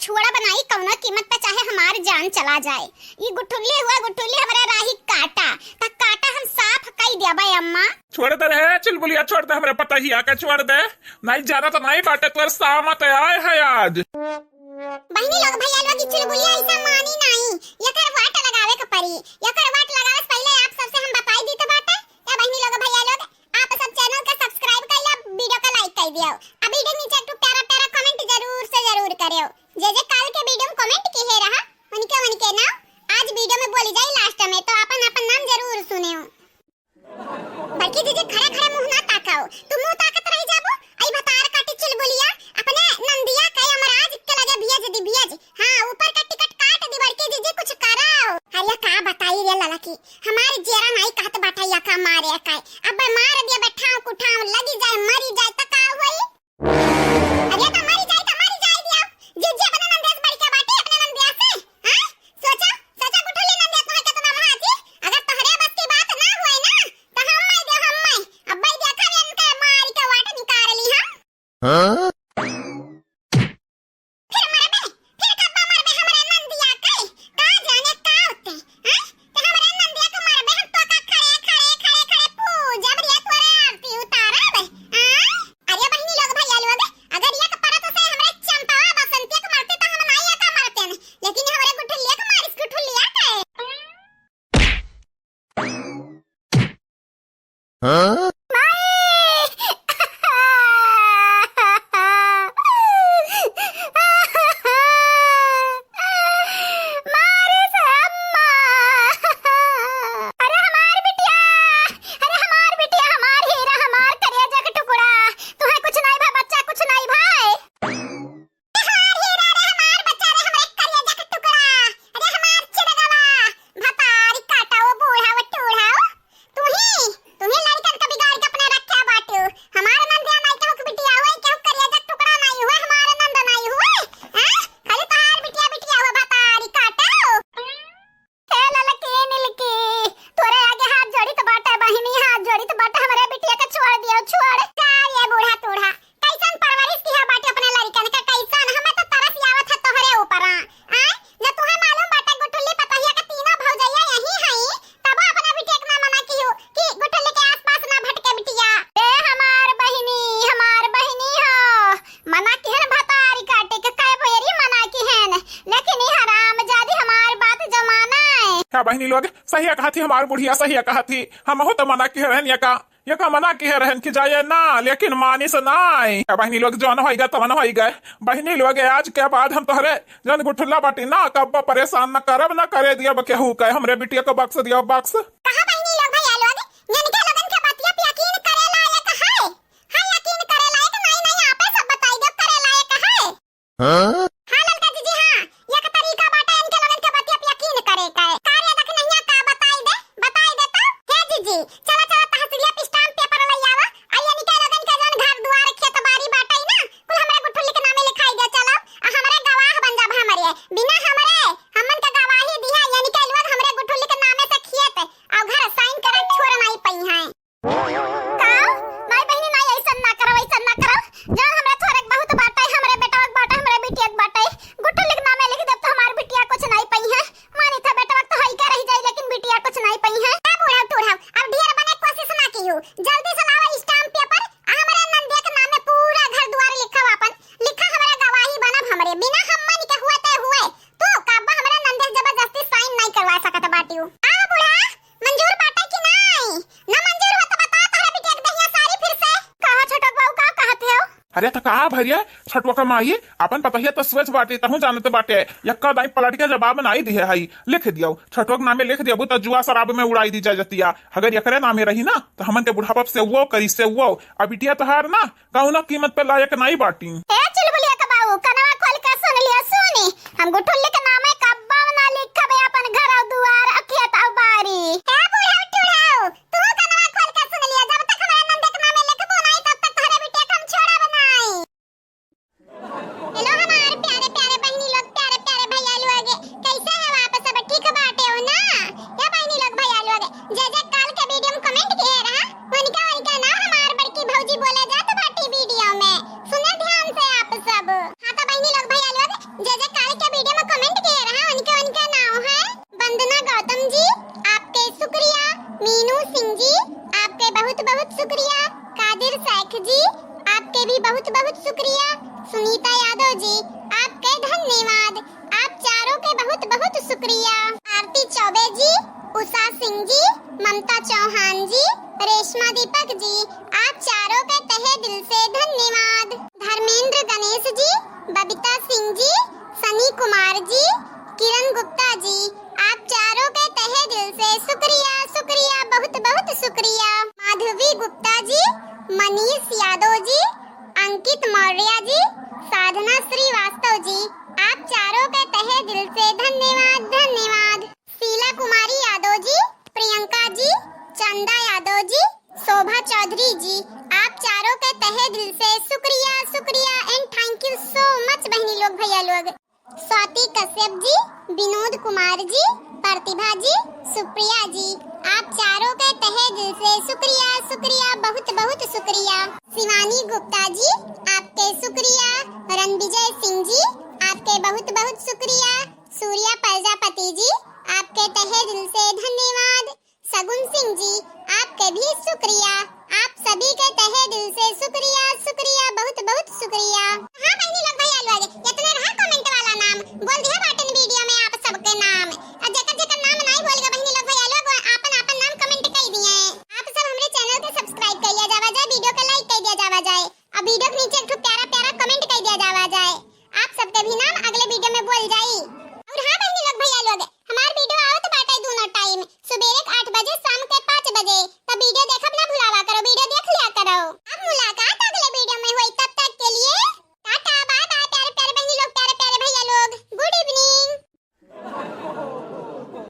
छुआड़ा बनाई कौनो कीमत पे चाहे हमार जान चला जाए। ये गुठुल्ली हुआ गुठुल्ली हमारा राही काटा ता काटा हम साफ कई दिया भाई अम्मा। छोड़ दे रे चुलबुलिया, छोड़ दे, हमरे पता ही आके छोड़ दे। नहीं जाना तो नहीं बाटे, तोर सामत आए है आज। बहनी लोग भैया लोग की चुलबुलिया ऐसा मानी नहीं, एकर वाट लगावे के पड़ी। एकर वाट लगावे से पहले आप सबसे हम बताई दी तो बाटे। या बहनी लोग भैया लोग आप सब चैनल का सब्सक्राइब कर लो, वीडियो का लाइक कर दियो। अब वीडियो नीचे एक प्यारा प्यारा कमेंट जरूर से जरूर करियो। जे काल के वीडियो में कमेंट की है रहा उनके नाम आज वीडियो में बोली जाए लास्ट में, तो अपन नाम जरूर सुने। बल्कि दीदी खड़ा खड़ा मुंह ना ताकाओ, तुम मुंह ताकत रह जाबो। आई बतार काटी चुलबुलिया अपने नंदिया कई हमराज के लगे बियाज हां ऊपर का टिकट काट दी। बल्कि दीदी कुछ कराओ। अरे का बताई रे लाला की हमारी जेरा नहीं कहत बाटा या का मारे का अब मार दिया बैठाओ कुठाओ लगी जाए मरी जाए त का होई। अरे त मरी जाए दिया जे अपने नंदेस बड़ के बाटे अपने नंदिया से। हां सोचा गुठुली नंदिया तो है के तुम वहां थी। अगर तोहरे बस की बात ना होए ना तो हम अब देखा इनके मार के वाट निकाल ली हम। हां बहनी लोग सही कहा थी, हमारी बुढ़िया सही कहा थी। हम हो तो मना के रहन या का मना के रहन कि जाए ना, लेकिन मानी से नहीं। बहनी लोग जौन होइगा तवन होइगा। बहनी लोग आज के बाद हम तोहरे जन गुठुल्ला बाटी ना कब परेशान न करब न करे दिया केहू के। हमरे बिटिया को बक्स दिया बक्स। कहा बहनी लोग भैया लोग इनके लगन के बातिया पे यकीन करे लायक है। हां यकीन करे लायक नहीं आपे सब बताई दो करे लायक है। हां ललका जी हां ये का तरीका बाटे इनके लगन के बातिया पे यकीन करे का कार्य देख नहीं का बताई दे तो हे जी चलो तहसीलिया पे स्टाम्प पेपर ले आवा। आई इनके लगन के जन घर द्वार खेत बाड़ी बाटे ना कुल हमरे गुठुल्ली के नामे लिखाई दे। चलो हमरे गवाह बन जा हमरे बिना हमरे हमन के गवाही दिया इनके लोग हमरे गुठुल्ली के नामे से खियत और घर साइन करे छोड़ नहीं पई हैं। काओ माई बहनी नहीं ऐसा ना करो जब हमरे थोड़े बहुत बाटे हमरे बेटा के बाटे हमरे बिटिया के बाटे गुठुल्ली के नामे लिख दे तो हमार बिटिया कुछ नहीं पई है। मानी था बेटा तो हई का रह जाई लेकिन बिटिया कुछ नहीं पई है। अब ढेर बने कोशिश ना कीहू, जल्दी से लावा स्टाम्प पेपर हमरे नंदे के नामे पूरा घर द्वार लिखा हमरे गवाही बनब हमरे बिना हमन के हुए तो काबा हमरे नंदे जबरदस्ती साइन नहीं करवा सकत बाटियो। आ बूढ़ा मंजूर बाटे कि नहीं ना मंजूर हो तो बता तोहरा बिटिया के दहिया सारी फिर से कहा छोटा बाबू का कहते हो। अरे तो कहा भैया छठवा का माई अपन पतहिया तो स्वेच बाटे तहु जानते बाटे यक्का दाई पलट के जवाब नहीं दिए हई लिख दियो छठवा के नामे लिख दियो तो जुआ शराब में उड़ाई दी जा जतिया। अगर एकरे नामे रही ना तो हमन के बुढ़ापा से वो करी से वो अब बिटिया तोहार ना कौनो कीमत पे लायक नहीं बाटी। ए चुलबुलिया का बाबू कनवा खोल के सुन लिया सुनी हम गुठुल्ली के नामे कब्बा ना लिखबे अपन घर और दुआर अखियत और बारी। ए बूढ़ा टूढ़ाओ तू कनवा खोल के सुन लिया जब तक हमारे नंदे के नामे लिखबो नहीं तब तक तोहरे बिटिया हम छोड़ा बनाई। हेलो हमारे प्यारे प्यारे बहनी लोग प्यारे प्यारे भैया लोग कैसे है आप सब ठीक बाटे हो ना। या बहनी लोग भैया लोग जे काल के वीडियो में कमेंट किए रहा उनका ना हमार बड़की भौजी बोले जात बाटी वीडियो में सुने ध्यान से आप सब। हां तो बहनी लोग भैया लोग जे आपके भी बहुत बहुत शुक्रिया। सुनीता यादव जी, आपके धन्यवाद। आप चारों के बहुत बहुत शुक्रिया। आरती चौबे जी, उषा सिंह जी, ममता चौहान जी, रेशमा दीपक जी, आप चारों के तहे दिल से धन्यवाद। धर्मेंद्र गणेश जी, बबीता सिंह जी, सनी कुमार जी, किरण गुप्ता जी, आप चारों के तहे दिल से शुक्रिया शुक्रिया, बहुत बहुत शुक्रिया। माधवी गुप्ता जी, मनीष यादव जी, अंकित मौर्य जी, साधना श्रीवास्तव जी, आप चारों के तहे दिल से धन्यवाद धन्यवाद। शीला कुमारी यादव जी, प्रियंका जी, चंदा यादव जी, शोभा चौधरी जी, आप चारों के तहे दिल से शुक्रिया शुक्रिया and thank you so much बहनी लोग भैया लोग। स्वाति कश्यप जी, विनोद कुमार जी, प्रतिभा जी, सुप्रिया जी, आप चारों के तहे दिल से शुक्रिया शुक्रिया, बहुत बहुत शुक्रिया। शिवानी गुप्ता जी, आपके शुक्रिया। रणविजय सिंह जी, आपके बहुत बहुत शुक्रिया। सूर्या प्रजापति जी, आपके तहे दिल से धन्यवाद। सगुन सिंह जी, आपके भी शुक्रिया। आप सभी के तहे दिल से शुक्रिया शुक्रिया, बहुत बहुत शुक्रिया। हाँ बहनी लोग भैया लोग, इतना रहा कमेंट वाला नाम बोल दिया बाटन वीडियो में आप सबके नाम। और जेकर जेकर नाम नहीं बोलेगा बहनी लोग भैया लोग, आपन आपन नाम कमेंट कर दिए। आप सब हमरे चैनल के सब्सक्राइब कर लिया जावा जाए, वीडियो के लाइक कर दिया जावा जाए, और वीडियो के नीचे एक प्यारा प्यारा कमेंट कर दिया जावा जाए। आप सबके भी नाम अगले वीडियो में बोल जाई। और हाँ बहनी लोग भैया लोग, हमार वीडियो आवत बाटे दोनों टाइम, सुबह 8 बजे, शाम के 5 बजे। तब वीडियो देखा